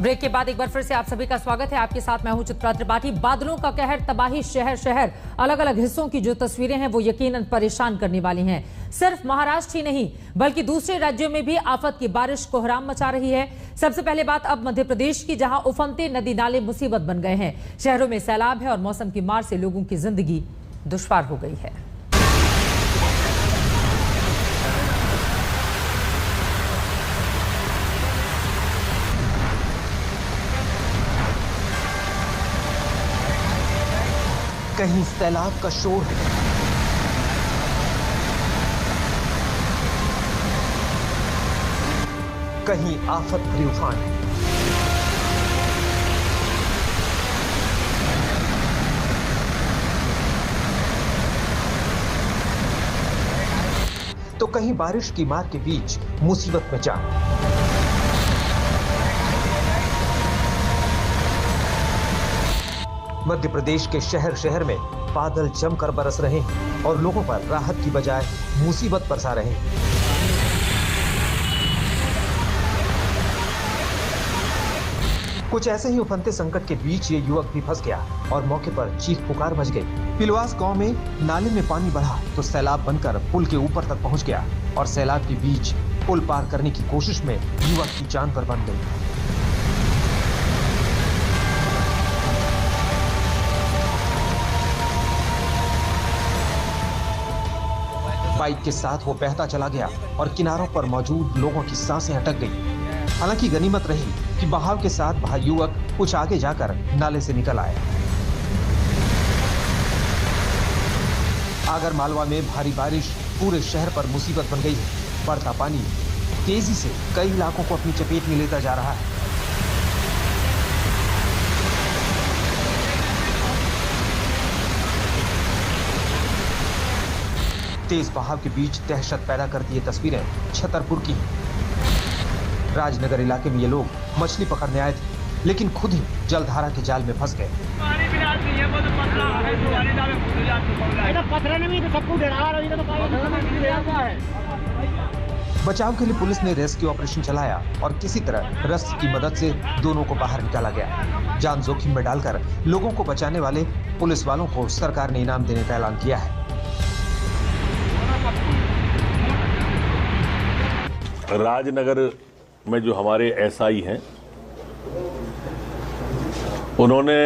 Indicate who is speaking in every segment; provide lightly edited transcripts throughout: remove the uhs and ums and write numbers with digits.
Speaker 1: Break के बाद एक बार फिर से आप सभी का स्वागत है। आपके साथ मैं हूं चित्रा त्रिपाठी। बादलों का कहर, तबाही, शहर शहर अलग अलग हिस्सों की जो तस्वीरें हैं वो यकीनन परेशान करने वाली हैं। सिर्फ महाराष्ट्र ही नहीं बल्कि दूसरे राज्यों में भी आफत की बारिश कोहराम मचा रही है। सबसे पहले बात अब मध्य प्रदेश की, जहां उफनते नदी नाले मुसीबत बन गए हैं। शहरों में सैलाब है और मौसम की मार से लोगों की जिंदगी दुश्वार हो गई है।
Speaker 2: कहीं सैलाब का शोर है, कहीं आफत भरी उफान है। तो कहीं बारिश की मार के बीच मुसीबत में जान। मध्य प्रदेश के शहर शहर में बादल जमकर बरस रहे हैं और लोगों पर राहत की बजाय मुसीबत बरसा रहे हैं। कुछ ऐसे ही उफनते संकट के बीच ये युवक भी फंस गया और मौके पर चीख पुकार मच गई। पिलवास गांव में नाले में पानी बढ़ा तो सैलाब बनकर पुल के ऊपर तक पहुंच गया और सैलाब के बीच पुल पार करने की कोशिश में युवक की जान पर बन गई। बाइक के साथ वो बहता चला गया और किनारों पर मौजूद लोगों की सांसें अटक गई। हालांकि गनीमत रही कि बहाव के साथ वह युवक कुछ आगे जाकर नाले से निकल आया। आगर मालवा में भारी बारिश पूरे शहर पर मुसीबत बन गई है। बढ़ता पानी तेजी से कई इलाकों को अपनी चपेट में लेता जा रहा है। तेज बहाव के बीच दहशत पैदा करती ये तस्वीरें छतरपुर की हैं। राजनगर इलाके में ये लोग मछली पकड़ने आए थे, लेकिन खुद ही जलधारा के जाल में फंस गए। बचाव के लिए पुलिस ने रेस्क्यू ऑपरेशन चलाया और किसी तरह रस्सी की मदद से दोनों को बाहर निकाला गया। जान जोखिम में डालकर लोगों को बचाने वाले पुलिस वालों को सरकार ने इनाम देने का ऐलान किया है।
Speaker 3: राजनगर में जो हमारे एसआई हैं, उन्होंने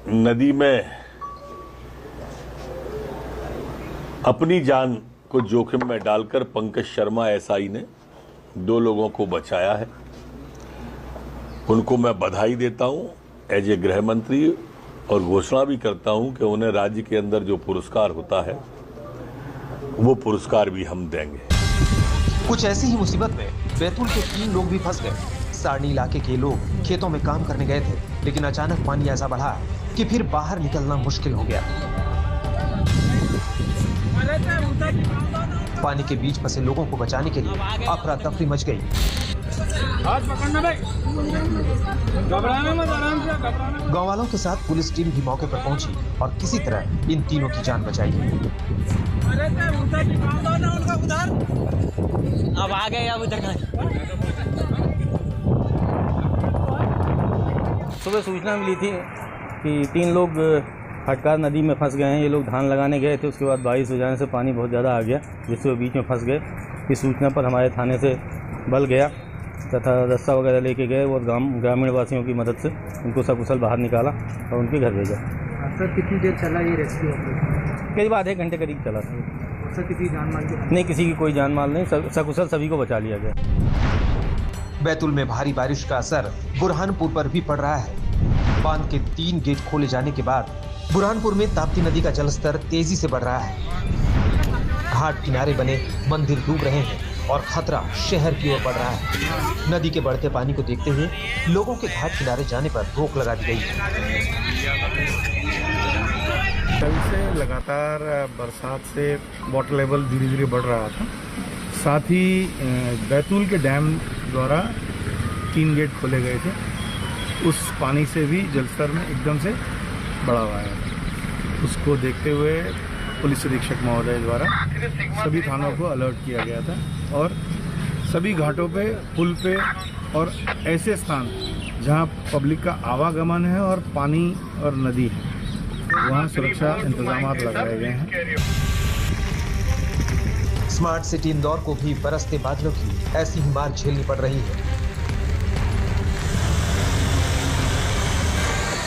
Speaker 3: नदी में अपनी जान को जोखिम में डालकर पंकज शर्मा एसआई ने 2 लोगों को बचाया है। उनको मैं बधाई देता हूं एज ए गृह मंत्री और घोषणा भी करता हूं कि उन्हें राज्य के अंदर जो पुरस्कार होता है वो पुरस्कार भी हम देंगे।
Speaker 2: कुछ ऐसी ही मुसीबत में बैतूल के 3 लोग भी फंस गए। सारणी इलाके के लोग खेतों में काम करने गए थे, लेकिन अचानक पानी ऐसा बढ़ा कि फिर बाहर निकलना मुश्किल हो गया। पानी के बीच फंसे लोगों को बचाने के लिए अफरा तफरी मच गई। गांव वालों के साथ पुलिस टीम भी मौके पर पहुंची और किसी तरह इन तीनों की जान बचाई।
Speaker 4: अब आ गए, अब उधर सुबह सूचना मिली थी कि 3 लोग हटकार नदी में फंस गए हैं। ये लोग धान लगाने गए थे, उसके बाद बारिश हो जाने से पानी बहुत ज़्यादा आ गया, जिससे वो बीच में फंस गए। इस सूचना पर हमारे थाने से बल गया तथा रस्सा वगैरह लेके गए और ग्रामीण वासियों की मदद से उनको सकुशल बाहर निकाला और उनके घर भेजा।
Speaker 5: सर कितनी देर चला ये रेस्क्यू ऑपरेशन?
Speaker 4: करीब आधे घंटे करीब चला था।
Speaker 5: सर किसी जान माल की?
Speaker 4: नहीं, किसी की कोई जान माल नहीं, सकुशल सभी को बचा लिया गया।
Speaker 2: बैतूल में भारी बारिश का असर बुरहानपुर पर भी पड़ रहा है। बांध के 3 गेट खोले जाने के बाद बुरहानपुर में ताप्ती नदी का जलस्तर तेजी से बढ़ रहा है। घाट किनारे बने मंदिर डूब रहे हैं और खतरा शहर की ओर बढ़ रहा है। नदी के बढ़ते पानी को देखते हुए लोगों के घाट किनारे जाने पर रोक लगा दी गई है।
Speaker 6: कल से लगातार बरसात से वाटर लेवल धीरे धीरे बढ़ रहा था। साथ ही बैतूल के डैम द्वारा 3 गेट खोले गए थे, उस पानी से भी जलस्तर में एकदम से बढ़ा हुआ है। उसको देखते हुए पुलिस अधीक्षक महोदय द्वारा सभी थानों को अलर्ट किया गया था और सभी घाटों पे, पुल पे और ऐसे स्थान जहां पब्लिक का आवागमन है और पानी और नदी है, वहां सुरक्षा इंतजाम लगाए गए हैं।
Speaker 2: स्मार्ट सिटी इंदौर को भी बरसते बादलों की ऐसी ही मार झेलनी पड़ रही है।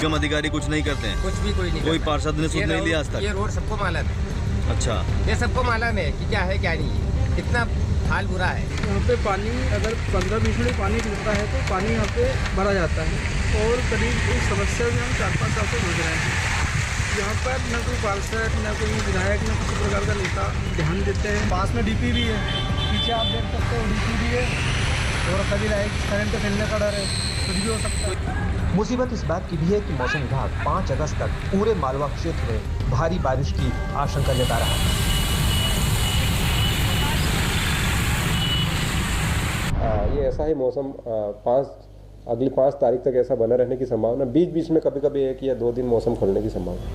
Speaker 7: निगम अधिकारी कुछ नहीं करते हैं?
Speaker 8: कुछ भी कोई नहीं,
Speaker 7: कोई पार्षद ने सुध नहीं लिया आज तक?
Speaker 8: ये रोड सबको मालूम है।
Speaker 7: अच्छा,
Speaker 8: ये सबको मालूम है कि क्या है क्या नहीं है, कितना हाल बुरा है।
Speaker 5: यहाँ पे पानी अगर 15-20 मिनट पानी गिरता है तो पानी यहाँ पे भरा जाता है और करीब इस समस्या में हम 4-5 साल से जूझ रहे हैं। यहाँ पर न कोई पार्षद, न कोई विधायक, न किसी प्रकार का नेता ध्यान देते हैं। पास में डीपी भी है, पीछे आप देख सकते हो डीपी भी है और कभी लाइट करंट के फैलने का डर है, कुछ भी हो सकता है।
Speaker 2: मुसीबत इस बात की भी है कि मौसम विभाग 5 अगस्त तक पूरे मालवा क्षेत्र में भारी बारिश की आशंका जता रहा है।
Speaker 9: ये ऐसा ही मौसम अगली 5 तारीख तक ऐसा बना रहने की संभावना, बीच बीच में कभी कभी 1 या 2 दिन मौसम खुलने की संभावना।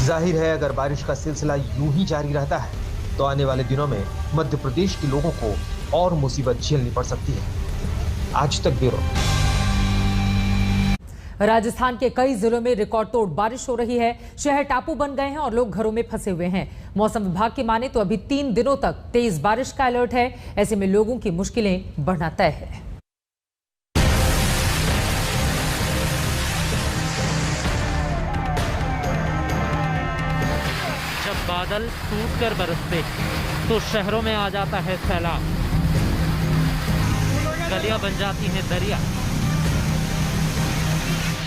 Speaker 2: जाहिर है अगर बारिश का सिलसिला यूं ही जारी रहता है तो आने वाले दिनों में मध्य प्रदेश के लोगों को और मुसीबत झेलनी पड़ सकती है। आज तक ब्यूरो।
Speaker 1: राजस्थान के कई जिलों में रिकॉर्ड तोड़ बारिश हो रही है। शहर टापू बन गए हैं और लोग घरों में फंसे हुए हैं। मौसम विभाग की माने तो अभी 3 दिनों तक तेज बारिश का अलर्ट है। ऐसे में लोगों की मुश्किलें बढ़ना तय है।
Speaker 10: जब बादल टूटकर बरसते तो शहरों में आ जाता है सैलाब। गलियां बन जाती हैं दरिया,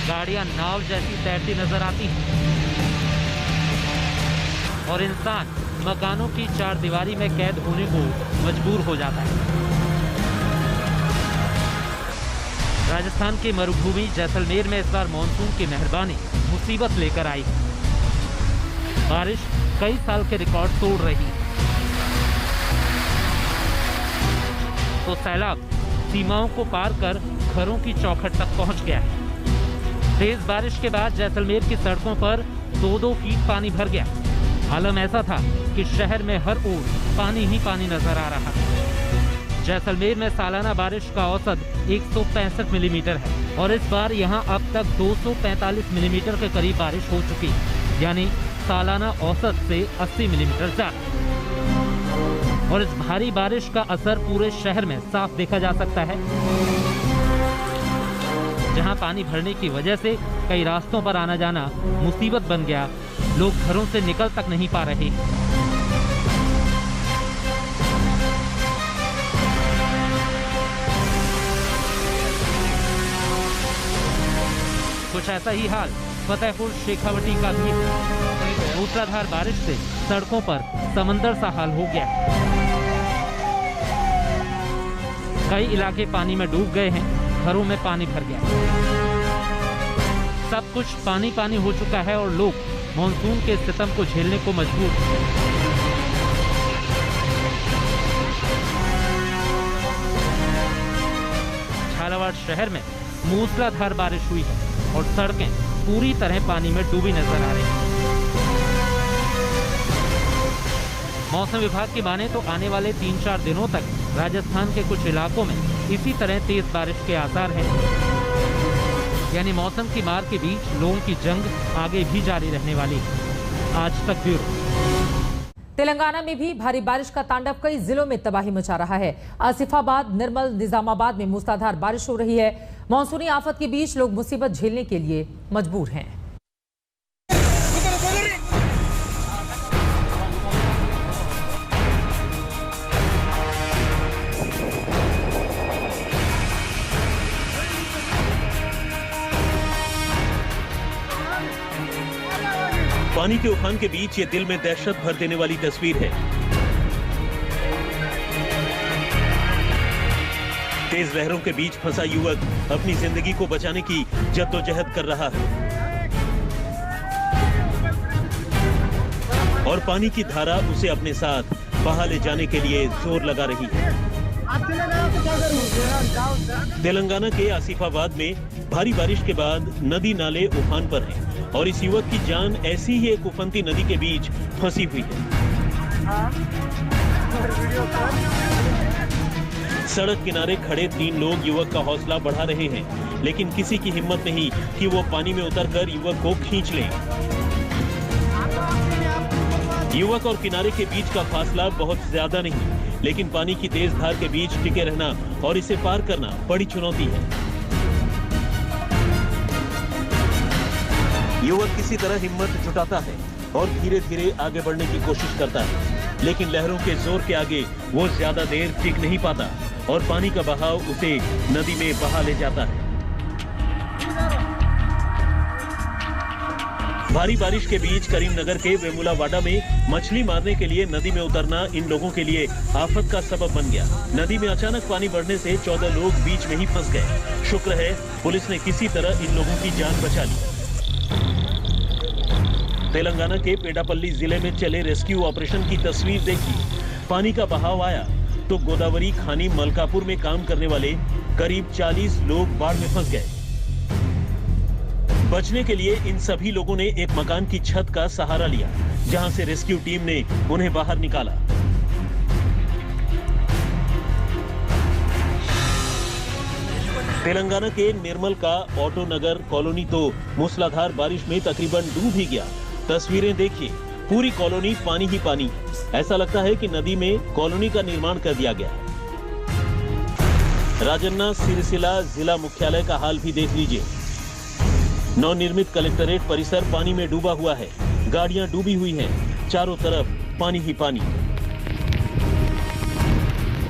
Speaker 10: गाड़ियां नाव जैसी तैरती नजर आती हैं और इंसान मकानों की चारदीवारी में कैद होने को मजबूर हो जाता है। राजस्थान की मरुभूमि जैसलमेर में इस बार मानसून की मेहरबानी मुसीबत लेकर आई। बारिश कई साल के रिकॉर्ड तोड़ रही है तो सैलाब सीमाओं को पार कर घरों की चौखट तक पहुंच गया है। तेज बारिश के बाद जैसलमेर की सड़कों पर 2-2 फीट पानी भर गया। आलम ऐसा था कि शहर में हर ओर पानी ही पानी नजर आ रहा था। जैसलमेर में सालाना बारिश का औसत 165 मिलीमीटर है और इस बार यहां अब तक 245 मिलीमीटर के करीब बारिश हो चुकी है, यानी सालाना औसत से 80 मिलीमीटर ज्यादा। और इस भारी बारिश का असर पूरे शहर में साफ देखा जा सकता है, जहां पानी भरने की वजह से कई रास्तों पर आना जाना मुसीबत बन गया। लोग घरों से निकल तक नहीं पा रहे। कुछ ऐसा ही हाल फतेहपुर शेखावटी का भी है। मूसलाधार बारिश से सड़कों पर समंदर सा हाल हो गया। कई इलाके पानी में डूब गए हैं, घरों में पानी भर गया। सब कुछ पानी पानी हो चुका है और लोग मानसून के सितम को झेलने को मजबूर हैं। झालावाड़ शहर में मूसलाधार बारिश हुई है और सड़कें पूरी तरह पानी में डूबी नजर आ रही हैं। मौसम विभाग की माने तो आने वाले 3-4 दिनों तक राजस्थान के कुछ इलाकों में इसी तरह तेज बारिश के आसार हैं। यानी मौसम की मार के बीच लोगों की जंग आगे भी जारी रहने वाली है। आज तक ब्यूरो।
Speaker 1: तेलंगाना में भी भारी बारिश का तांडव कई जिलों में तबाही मचा रहा है। आसिफाबाद, निर्मल, निजामाबाद में मूसलाधार बारिश हो रही है। मानसूनी आफत के बीच लोग मुसीबत झेलने के लिए मजबूर हैं।
Speaker 11: पानी के उफान के बीच ये दिल में दहशत भर देने वाली तस्वीर है। तेज लहरों के बीच फंसा युवक अपनी जिंदगी को बचाने की जद्दोजहद कर रहा है और पानी की धारा उसे अपने साथ बहा ले जाने के लिए जोर लगा रही है। तेलंगाना के आसिफाबाद में भारी बारिश के बाद नदी नाले उफान पर हैं और इस युवक की जान ऐसी ही एक उफनती नदी के बीच फंसी हुई है। सड़क किनारे खड़े 3 लोग युवक का हौसला बढ़ा रहे हैं, लेकिन किसी की हिम्मत नहीं कि वो पानी में उतरकर युवक को खींच लें। युवक और किनारे के बीच का फासला बहुत ज्यादा नहीं, लेकिन पानी की तेज धार के बीच टिके रहना और इसे पार करना बड़ी चुनौती है। युवक किसी तरह हिम्मत जुटाता है और धीरे धीरे आगे बढ़ने की कोशिश करता है, लेकिन लहरों के जोर के आगे वो ज्यादा देर टिक नहीं पाता और पानी का बहाव उसे नदी में बहा ले जाता है। भारी बारिश के बीच करीमनगर के वेमुलावाडा में मछली मारने के लिए नदी में उतरना इन लोगों के लिए आफत का सबब बन गया। नदी में अचानक पानी बढ़ने से 14 लोग बीच में ही फंस गए। शुक्र है पुलिस ने किसी तरह इन लोगों की जान बचा ली। तेलंगाना के पेडापल्ली जिले में चले रेस्क्यू ऑपरेशन की तस्वीर देखी। पानी का बहाव आया तो गोदावरी खानी मलकापुर में काम करने वाले करीब 40 लोग बाढ़ में फंस गए। बचने के लिए इन सभी लोगों ने एक मकान की छत का सहारा लिया, जहां से रेस्क्यू टीम ने उन्हें बाहर निकाला। तेलंगाना के निर्मल का ऑटो नगर कॉलोनी तो मूसलाधार बारिश में तकरीबन डूब ही गया। तस्वीरें देखिए, पूरी कॉलोनी पानी ही पानी। ऐसा लगता है कि नदी में कॉलोनी का निर्माण कर दिया गया है। राजन्ना सिरसिला जिला मुख्यालय का हाल भी देख लीजिए। नवनिर्मित कलेक्ट्रेट परिसर पानी में डूबा हुआ है। गाड़ियां डूबी हुई हैं, चारों तरफ पानी ही पानी।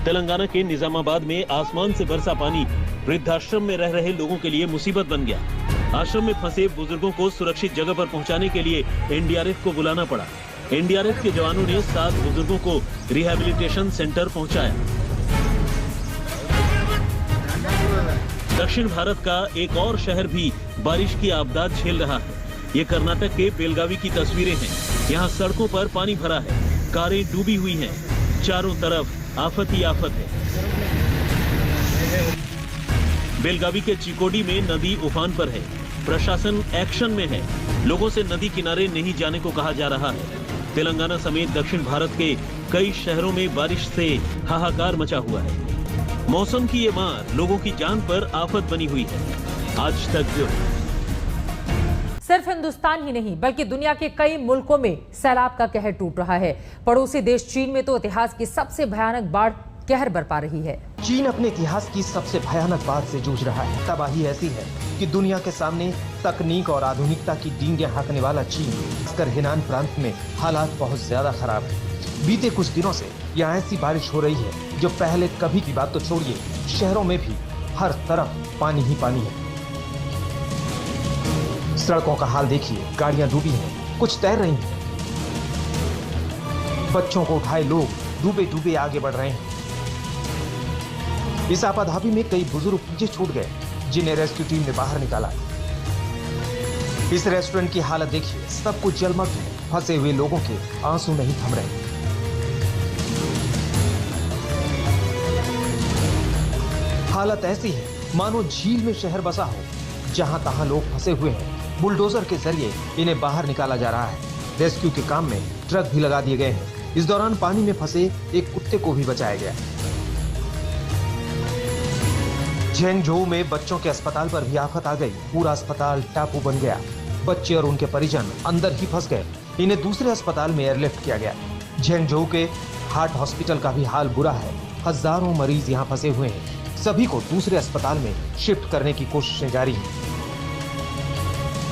Speaker 11: तेलंगाना के निजामाबाद में आसमान से बरसा पानी वृद्धाश्रम में रह रहे लोगों के लिए मुसीबत बन गया। आश्रम में फंसे बुजुर्गों को सुरक्षित जगह पर पहुंचाने के लिए एनडीआरएफ को बुलाना पड़ा। एनडीआरएफ के जवानों ने 7 बुजुर्गों को रिहैबिलिटेशन सेंटर पहुंचाया। दक्षिण भारत का एक और शहर भी बारिश की आपदा झेल रहा है। ये कर्नाटक के बेलगावी की तस्वीरें हैं। यहाँ सड़कों पर पानी भरा है, कारें डूबी हुई हैं, चारों तरफ आफत ही आफत है। बेलगावी के चिकोडी में नदी उफान पर है। प्रशासन एक्शन में है। लोगों से नदी किनारे नहीं जाने को कहा जा रहा है। तेलंगाना समेत दक्षिण भारत के कई शहरों में बारिश से हाहाकार मचा हुआ है। मौसम की ये मार लोगों की जान पर आफत बनी हुई है। आज तक ब्यूरो।
Speaker 1: सिर्फ हिंदुस्तान ही नहीं बल्कि दुनिया के कई मुल्कों में सैलाब का कहर टूट रहा है। पड़ोसी देश चीन में तो इतिहास की सबसे भयानक बाढ़ कहर बरपा रही है।
Speaker 2: चीन अपने इतिहास की सबसे भयानक बाढ़ से जूझ रहा है। तबाही ऐसी है कि दुनिया के सामने तकनीक और आधुनिकता की डींगे हाँकने वाला चीन, खासकर हेनान प्रांत में हालात बहुत ज्यादा खराब है। बीते कुछ दिनों से यहाँ ऐसी बारिश हो रही है जो पहले कभी की बात तो छोड़िए, शहरों में भी हर तरफ पानी ही पानी है। सड़कों का हाल देखिए, गाड़ियां डूबी हैं, कुछ तैर रही हैं। बच्चों को उठाए लोग डूबे डूबे आगे बढ़ रहे हैं। इस आपाधापी में कई बुजुर्ग पीछे छूट गए, जिन्हें रेस्क्यू टीम ने बाहर निकाला। इस रेस्टोरेंट की हालत देखिए, सब कुछ जलमग्न है। फंसे हुए लोगों के आंसू नहीं थम रहे। हालत ऐसी है मानो झील में शहर बसा हो। जहां तहां लोग फंसे हुए हैं। बुलडोजर के जरिए इन्हें बाहर निकाला जा रहा है। रेस्क्यू के काम में ट्रक भी लगा दिए गए हैं। इस दौरान पानी में फंसे एक कुत्ते को भी बचाया गया। झेंगझोउ में बच्चों के अस्पताल पर भी आफत आ गई। पूरा अस्पताल टापू बन गया। बच्चे और उनके परिजन अंदर ही फंस गए। इन्हें दूसरे अस्पताल में एयरलिफ्ट किया गया। झेंगझोउ के हार्ट हॉस्पिटल का भी हाल बुरा है। हजारों मरीज यहाँ फंसे हुए हैं। सभी को दूसरे अस्पताल में शिफ्ट करने की कोशिशें जारी हैं।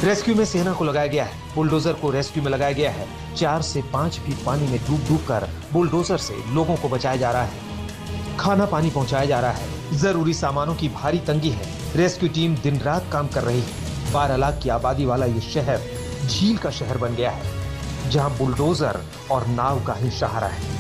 Speaker 2: रेस्क्यू में सेना को लगाया गया है। बुलडोजर को रेस्क्यू में लगाया गया है। 4 से 5 फीट पानी में डूब डूब कर बुलडोजर से लोगों को बचाया जा रहा है। खाना पानी पहुंचाया जा रहा है। जरूरी सामानों की भारी तंगी है। रेस्क्यू टीम दिन रात काम कर रही है। 12 लाख की आबादी वाला ये शहर झील का शहर बन गया है, जहां बुलडोजर और नाव का ही सहारा है।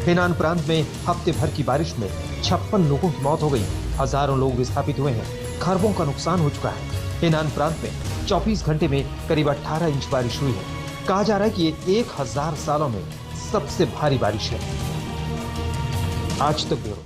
Speaker 2: हेनान प्रांत में हफ्ते भर की बारिश में 56 लोगों की मौत हो गई। हजारों लोग विस्थापित हुए हैं। खरबों का नुकसान हो चुका है। हेनान प्रांत में 24 घंटे में करीब 18 इंच बारिश हुई है। कहा जा रहा है कि ये 1000 सालों में सबसे भारी बारिश है। आज तक ब्यूरो।